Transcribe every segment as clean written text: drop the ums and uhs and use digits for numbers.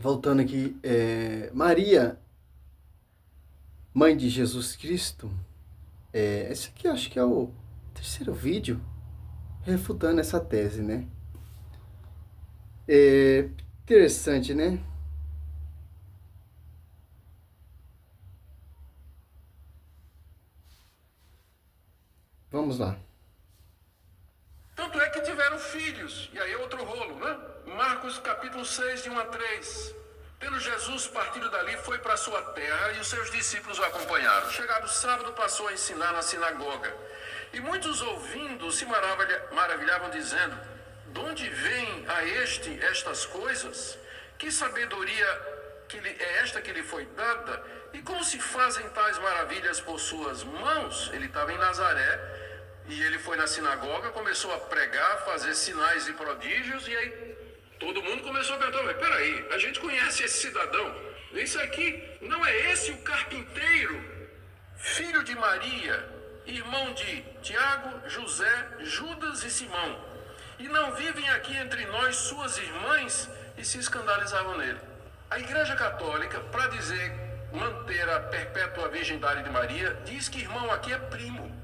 Voltando aqui, Maria, mãe de Jesus Cristo, esse aqui eu acho que é o terceiro vídeo refutando essa tese, né? Interessante, né? Vamos lá. Tanto é que tiveram filhos, e aí outro rolo, né? Marcos capítulo 6, de 1 a 3. Tendo Jesus partido dali, foi para sua terra e os seus discípulos o acompanharam. Chegado o sábado, passou a ensinar na sinagoga. E muitos ouvindo se maravilhavam, dizendo: de onde vem a este estas coisas? Que sabedoria é esta que lhe foi dada? E como se fazem tais maravilhas por suas mãos? Ele estava em Nazaré. E ele foi na sinagoga, começou a pregar, fazer sinais e prodígios, e aí todo mundo começou a perguntar: mas peraí, a gente conhece esse cidadão? Esse aqui, não é esse o carpinteiro, filho de Maria, irmão de Tiago, José, Judas e Simão? E não vivem aqui entre nós suas irmãs? E se escandalizavam nele. A Igreja Católica, para manter a perpétua virgindade de Maria, diz que irmão aqui é primo.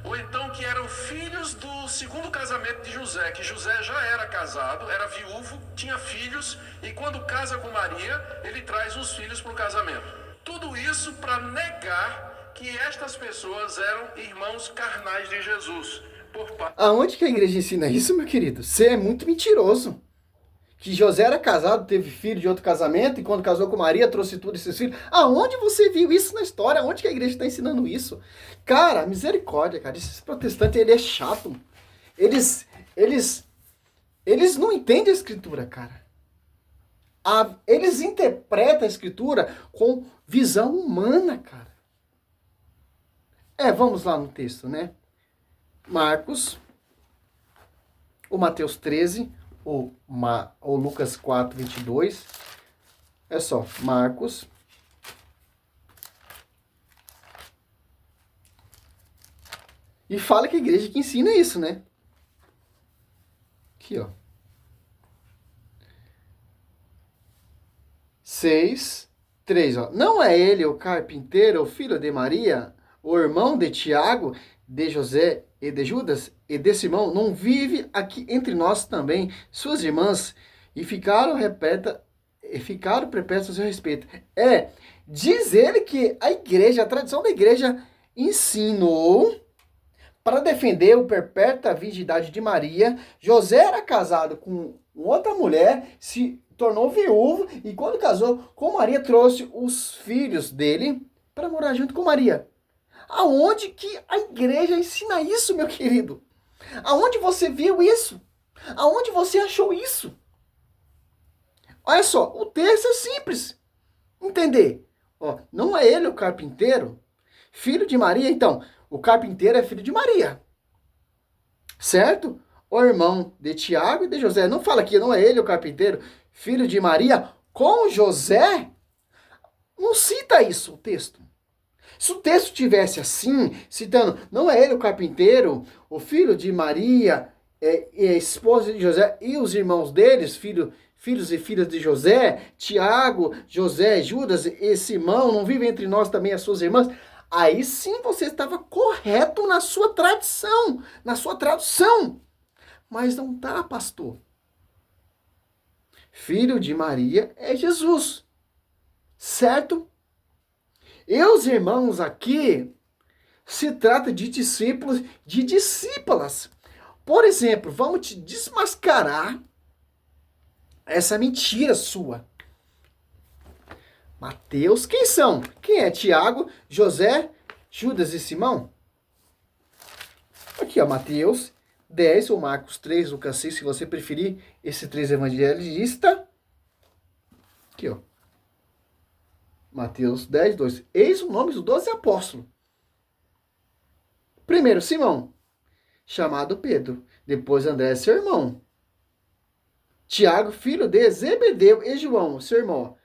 Ou então que eram filhos do segundo casamento de José, que José já era casado, era viúvo, tinha filhos, e quando casa com Maria, ele traz os filhos para o casamento. Tudo isso para negar que estas pessoas eram irmãos carnais de Jesus. Aonde que a igreja ensina isso, meu querido? Você é muito mentiroso. Que José era casado, teve filho de outro casamento, e quando casou com Maria, trouxe tudo esses filhos. Aonde você viu isso na história? Aonde que a igreja está ensinando isso? Cara, misericórdia, cara. Esses protestantes, ele é chato. Eles não entendem a escritura, cara. Eles interpretam a escritura com visão humana, cara. Vamos lá no texto, né? Marcos, o Mateus 13, ou Lucas 4, 22. É só, Marcos. E fala que a igreja que ensina isso, né? Aqui, ó. 6, 3, ó. Não é ele o carpinteiro, o filho de Maria, o irmão de Tiago, de José e de Judas e de Simão? Não vive aqui entre nós também suas irmãs? E ficaram perpétuos a seu respeito. Diz ele que a igreja, a tradição da igreja ensinou para defender o perpétua virgindade de Maria. José era casado com outra mulher, se tornou viúvo e quando casou com Maria trouxe os filhos dele para morar junto com Maria. Aonde que a igreja ensina isso, meu querido? Aonde você viu isso? Aonde você achou isso? Olha só, o texto é simples. Entender. Ó, não é ele o carpinteiro, filho de Maria? Então, o carpinteiro é filho de Maria. Certo? O irmão de Tiago e de José. Não fala aqui, não é ele o carpinteiro, filho de Maria com José? Não cita isso o texto. Se o texto tivesse assim, citando, não é ele o carpinteiro, o filho de Maria, e a esposa de José e os irmãos deles, filhos e filhas de José, Tiago, José, Judas e Simão, não vivem entre nós também as suas irmãs? Aí sim você estava correto na sua tradição, na sua tradução. Mas não tá, pastor. Filho de Maria é Jesus, certo? E os irmãos aqui se trata de discípulos, de discípulas. Por exemplo, vamos te desmascarar essa mentira sua. Mateus, quem são? Quem é? Tiago, José, Judas e Simão? Aqui, ó, Mateus 10 ou Marcos 3, Lucas 6, se você preferir, esse 3 evangelista. Aqui, ó. Mateus 10, 2. Eis o nome dos 12 apóstolos. Primeiro, Simão, chamado Pedro. Depois, André, seu irmão. Tiago, filho de Zebedeu, e João, seu irmão.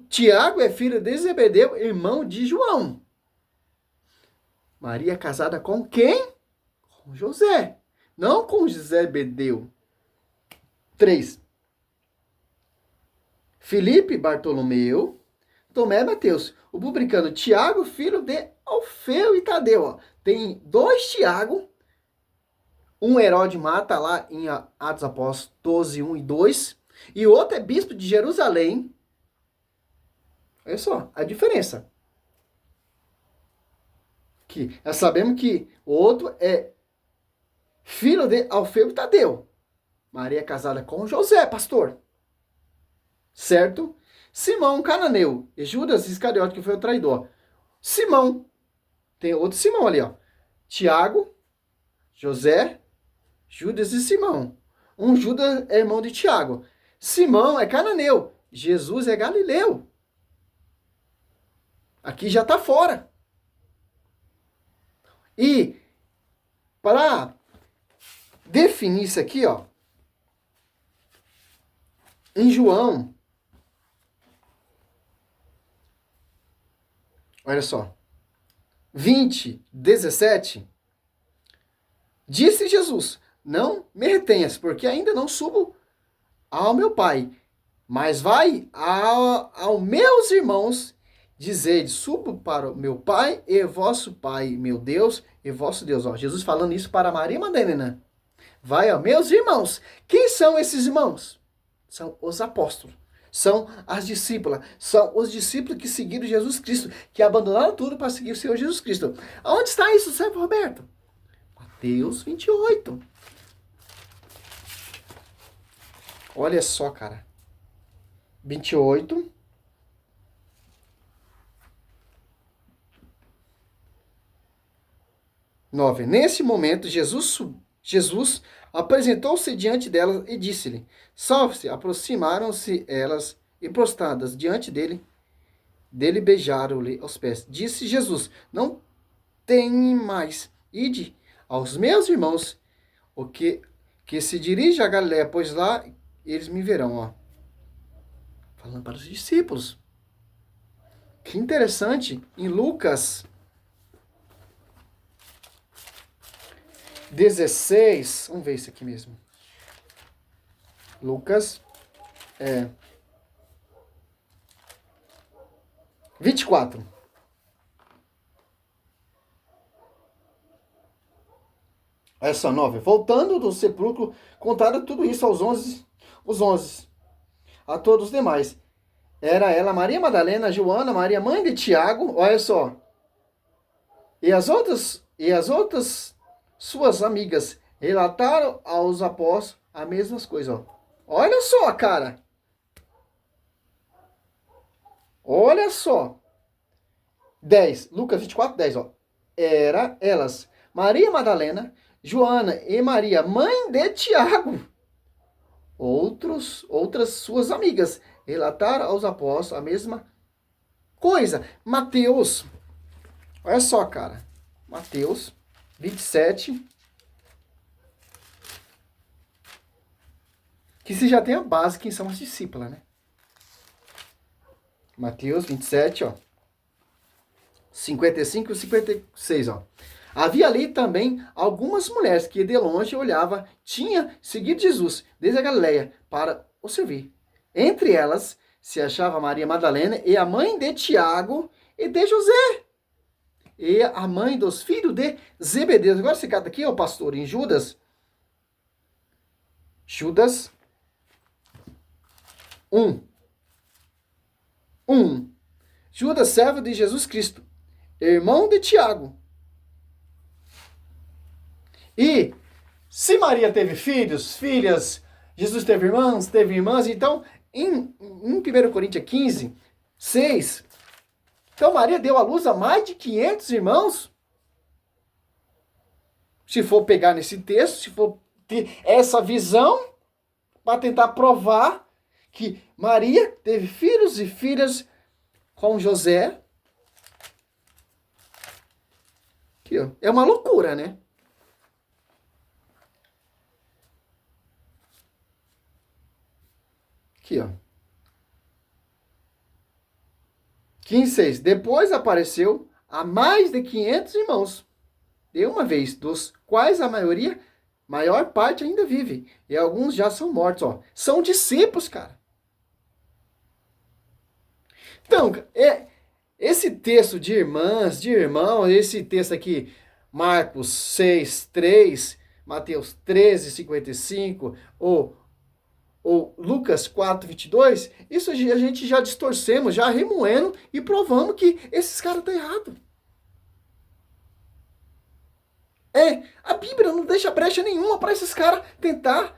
Tiago é filho de Zebedeu, irmão de João. Maria casada com quem? Com José. Não com Zebedeu. 3. Filipe, Bartolomeu, Tomé, Mateus, o publicano Tiago, filho de Alfeu e Tadeu. Ó. Tem 2 Tiago, um Herode mata lá em Atos Apóstolos 12, 1 e 2, e o outro é bispo de Jerusalém. Olha só a diferença. Que nós sabemos que o outro é filho de Alfeu e Tadeu. Maria é casada com José, pastor. Certo? Simão, cananeu, e Judas Iscariote, que foi o traidor. Simão, tem outro Simão ali, ó. Tiago, José, Judas e Simão. Um Judas é irmão de Tiago. Simão é cananeu. Jesus é galileu. Aqui já está fora. E para definir isso aqui, ó, em João, olha só, 20, 17, disse Jesus, não me retenhas, porque ainda não subo ao meu Pai, mas vai aos meus irmãos, dizer, subo para o meu Pai e vosso Pai, meu Deus e vosso Deus. Ó, Jesus falando isso para Maria Madalena. Vai, ó, meus irmãos. Quem são esses irmãos? São os apóstolos. São as discípulas. São os discípulos que seguiram Jesus Cristo, que abandonaram tudo para seguir o Senhor Jesus Cristo. Onde está isso, servo Roberto? Mateus 28. Olha só, cara. 28. Nesse momento, Jesus apresentou-se diante delas e disse-lhe, salve-se, aproximaram-se elas e prostradas diante dele beijaram-lhe os pés. Disse Jesus, não tem mais, ide aos meus irmãos, o que se dirige a Galiléia, pois lá eles me verão, ó. Falando para os discípulos. Que interessante, em Lucas 16, vamos ver isso aqui mesmo. Lucas 24. Olha só, 9. Voltando do sepulcro, contaram tudo isso aos 11, a todos os demais. Era ela Maria Madalena, Joana, Maria, mãe de Tiago, olha só. E as outras suas amigas relataram aos apóstolos as mesmas coisas, ó. Olha só, cara. Olha só. 10, Lucas 24, 10, ó. Era elas, Maria Madalena, Joana e Maria, mãe de Tiago. Outras suas amigas relataram aos apóstolos a mesma coisa. Mateus, olha só, cara. Mateus 27. Que se já tem a base, quem são as discípulas, né? Mateus 27, ó. 55 e 56, ó. Havia ali também algumas mulheres que de longe olhava, tinha seguido Jesus desde a Galileia para o servir. Entre elas se achava Maria Madalena e a mãe de Tiago e de José. E a mãe dos filhos de Zebedeu. Agora esse cara aqui, ó, pastor, em Judas 1. Judas, servo de Jesus Cristo, irmão de Tiago. E se Maria teve filhos, filhas, Jesus teve irmãos, teve irmãs, então em 1 Coríntios 15, 6, então Maria deu à luz a mais de 500 irmãos. Se for pegar nesse texto, se for ter essa visão, para tentar provar que Maria teve filhos e filhas com José. Aqui, ó. É uma loucura, né? Aqui, ó. 15:6. Depois apareceu a mais de 500 irmãos, de uma vez, dos quais a maior parte ainda vive, e alguns já são mortos, ó. São discípulos, cara. Então, esse texto de irmãs, de irmãos, esse texto aqui, Marcos 6:3, Mateus 13:55, ou Lucas 4:22, isso a gente já distorcemos, já remoendo e provamos que esses caras estão errados. A Bíblia não deixa brecha nenhuma para esses caras tentar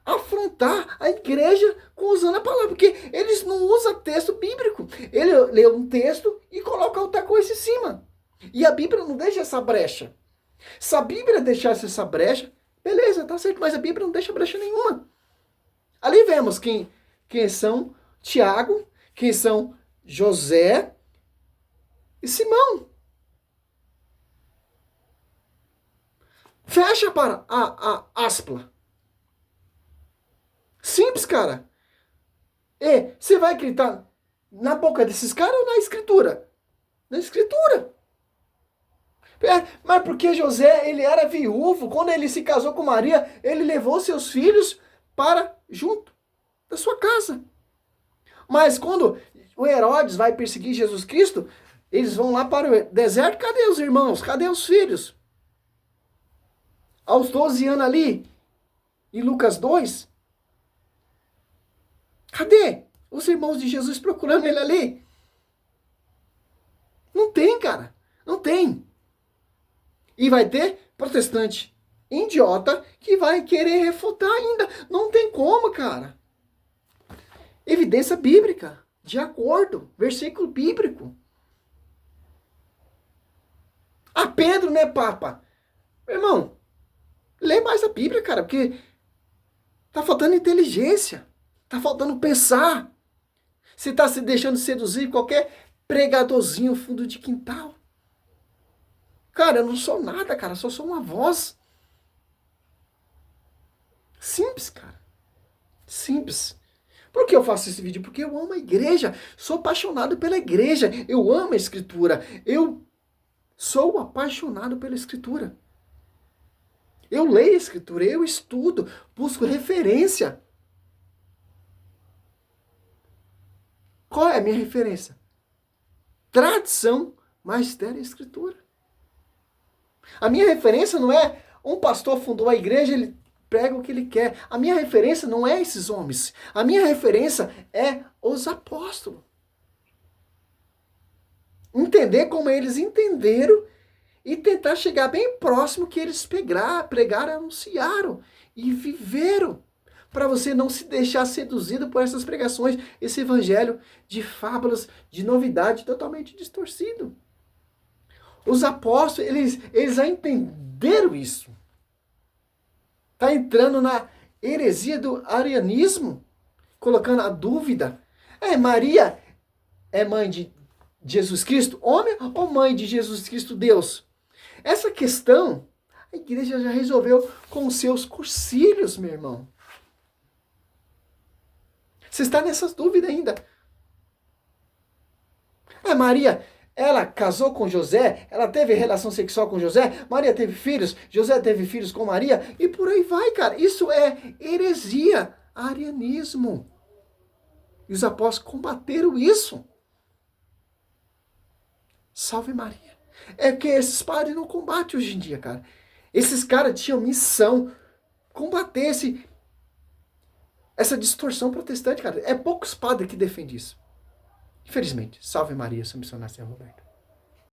afrontar a igreja usando a palavra, porque eles não usam texto bíblico. Ele lê um texto e coloca outra coisa em cima. E a Bíblia não deixa essa brecha. Se a Bíblia deixasse essa brecha, beleza, tá certo, mas a Bíblia não deixa brecha nenhuma. Ali vemos quem são Tiago, quem são José e Simão. Fecha para a aspa. Simples, cara. Você vai acreditar na boca desses caras ou na escritura? Na escritura. Mas porque José, ele era viúvo, quando ele se casou com Maria, ele levou seus filhos para junto da sua casa. Mas quando o Herodes vai perseguir Jesus Cristo, eles vão lá para o deserto, cadê os irmãos? Cadê os filhos? Aos 12 anos ali, em Lucas 2, cadê os irmãos de Jesus procurando ele ali? Não tem, cara. Não tem. E vai ter protestante idiota que vai querer refutar ainda. Não tem como, cara. Evidência bíblica. De acordo. Versículo bíblico. Pedro, né, Papa? Meu irmão, lê mais a Bíblia, cara, porque tá faltando inteligência. Tá faltando pensar. Você tá se deixando seduzir por qualquer pregadorzinho fundo de quintal. Cara, eu não sou nada, cara. Só sou uma voz. Simples, cara. Simples. Por que eu faço esse vídeo? Porque eu amo a igreja. Sou apaixonado pela igreja. Eu amo a escritura. Eu sou apaixonado pela escritura. Eu leio a escritura. Eu estudo. Busco referência. Qual é a minha referência? Tradição, magistério e escritura. A minha referência não é um pastor fundou a igreja, ele prega o que ele quer. A minha referência não é esses homens. A minha referência é os apóstolos. Entender como eles entenderam e tentar chegar bem próximo que eles pregaram, anunciaram e viveram. Para você não se deixar seduzido por essas pregações, esse evangelho de fábulas, de novidade totalmente distorcido. Os apóstolos, eles já entenderam isso. Está entrando na heresia do arianismo, colocando a dúvida. Maria é mãe de Jesus Cristo, homem, ou mãe de Jesus Cristo, Deus? Essa questão, a igreja já resolveu com os seus cursilhos, meu irmão. Você está nessas dúvidas ainda. Maria, ela casou com José, ela teve relação sexual com José, Maria teve filhos, José teve filhos com Maria, e por aí vai, cara. Isso é heresia, arianismo. E os apóstolos combateram isso. Salve Maria. É que esses padres não combatem hoje em dia, cara. Esses caras tinham missão, combater essa distorção protestante, cara. É poucos padres que defendem isso. Infelizmente. Salve Maria, sou missionário São Roberto.